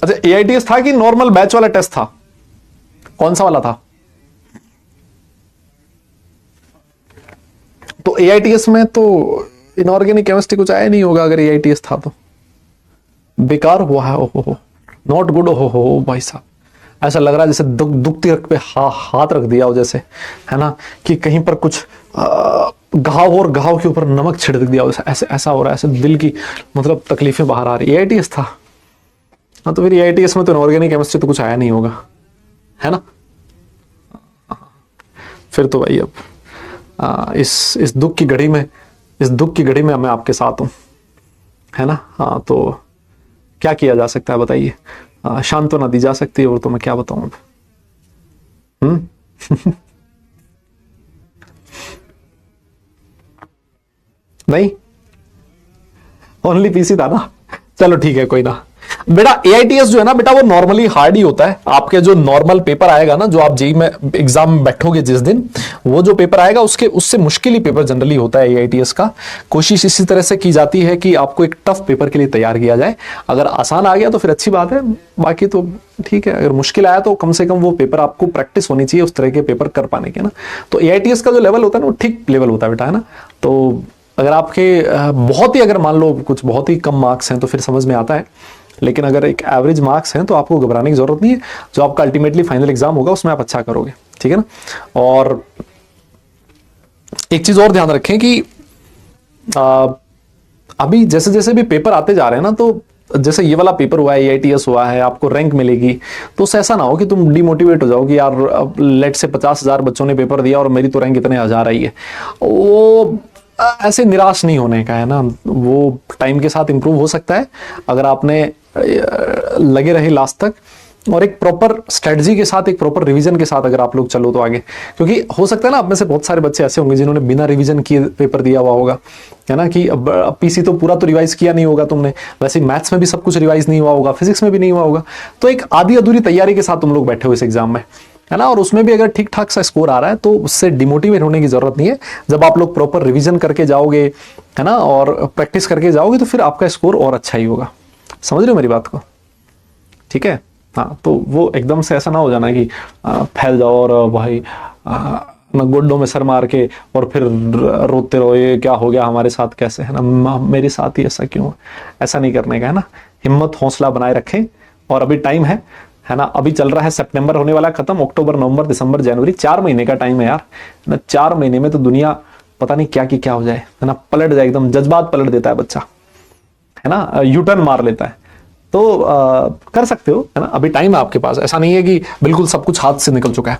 अच्छा, एआईटीएस था कि नॉर्मल बैच वाला टेस्ट था? कौन सा वाला था? तो एआईटीएस में तो इनऑर्गेनिक केमिस्ट्री कुछ आया नहीं होगा अगर एआईटीएस था तो। बेकार हुआ है, ओहो, नॉट गुड, हो भाई साहब, ऐसा लग रहा है जैसे दुखती रख पे हाथ रख दिया हो जैसे, है ना, कि कहीं पर कुछ घाव और घाव के ऊपर नमक छिड़क दिया हो, ऐसे ऐसा हो रहा है, ऐसे दिल की मतलब तकलीफें बाहर आ रही। एआईटीएस था? हाँ, तो फिर एआईटीएस में तो इनऑर्गेनिक केमिस्ट्री तो कुछ आया नहीं होगा, है ना। फिर तो भाई अब इस दुख की घड़ी में, इस दुख की घड़ी में मैं आपके साथ हूं, है ना। हाँ, तो क्या किया जा सकता है बताइए? सांत्वना दी जा सकती है, और तो मैं क्या बताऊं अब। नहीं, ओनली पीसी था ना, चलो ठीक है, कोई ना। बेटा एआईटीएस जो है ना बेटा, वो नॉर्मली हार्ड ही होता है। आपके जो नॉर्मल पेपर आएगा ना, जो आप जेई में एग्जाम में बैठोगे जिस दिन, वो जो पेपर आएगा उसके उससे मुश्किल ही पेपर जनरली होता है एआईटीएस का। कोशिश इसी तरह से की जाती है कि आपको एक टफ पेपर के लिए तैयार किया जाए। अगर आसान आ गया तो फिर अच्छी बात है, बाकी तो ठीक है। अगर मुश्किल आया तो कम से कम वो पेपर आपको प्रैक्टिस होनी चाहिए उस तरह के पेपर कर पाने के ना। तो एआईटीएस का जो लेवल होता है ना, वो ठीक लेवल होता है बेटा, है ना। तो अगर आपके बहुत ही, अगर मान लो कुछ बहुत ही कम मार्क्स हैं तो फिर समझ में आता है, लेकिन अगर एक एवरेज मार्क्स हैं तो आपको घबराने की जरूरत नहीं है। जो आपका अल्टीमेटली फाइनल एग्जाम होगा उसमें आप अच्छा करोगे, ठीक है ना। और एक चीज और ध्यान रखें कि अभी जैसे जैसे भी पेपर आते जा रहे हैं ना, तो जैसे ये वाला पेपर हुआ है, एआईटीएस हुआ है, आपको रैंक मिलेगी, तो उससे ऐसा ना हो कि तुम डिमोटिवेट हो जाओ कि यार लेट से 50,000 बच्चों ने पेपर दिया और मेरी तो रैंक इतने हजार आई है। वो ऐसे निराश नहीं होने का है ना, वो टाइम के साथ इंप्रूव हो सकता है अगर आपने लगे रहे लास्ट तक, और एक प्रॉपर स्ट्रेटजी के साथ, एक प्रॉपर रिवीजन के साथ अगर आप लोग चलो तो आगे। क्योंकि हो सकता है ना, आप में से बहुत सारे बच्चे ऐसे होंगे जिन्होंने बिना रिवीजन किए पेपर दिया हुआ होगा, है ना, कि अब पीसी तो पूरा तो रिवाइज किया नहीं होगा तुमने, वैसे मैथ्स में भी सब कुछ रिवाइज नहीं हुआ होगा, फिजिक्स में भी नहीं हुआ होगा, तो एक आधी अधूरी तैयारी के साथ तुम लोग बैठे हो इस एग्जाम में, है ना। और उसमें भी अगर ठीक ठाक सा स्कोर आ रहा है तो उससे डिमोटिवेट होने की जरूरत नहीं है। जब आप लोग प्रॉपर रिवीजन करके जाओगे, है ना, और प्रैक्टिस करके जाओगे, तो फिर आपका स्कोर और अच्छा ही होगा। समझ रहे हो मेरी बात को? ठीक है। हाँ, तो वो एकदम से ऐसा ना हो जाना कि फैल जाओ और भाई ना गोड्डों में सर मार के और फिर रोते रहो, ये क्या हो गया हमारे साथ, कैसे, है ना, मेरे साथ ही ऐसा क्यों। ऐसा नहीं करने का, है ना। हिम्मत हौसला बनाए रखें, और अभी टाइम है ना। अभी चल रहा है सितंबर, होने वाला खत्म, अक्टूबर, नवंबर, दिसंबर, जनवरी, 4 महीने का टाइम है यार, है ना। 4 महीने में तो दुनिया पता नहीं क्या की क्या हो जाए, है ना, पलट जाए एकदम, जज्बात पलट देता है बच्चा, है ना, यू टर्न मार लेता है। तो कर सकते हो, है ना, अभी टाइम है आपके पास, ऐसा नहीं है कि बिल्कुल सब कुछ हाथ से निकल चुका है।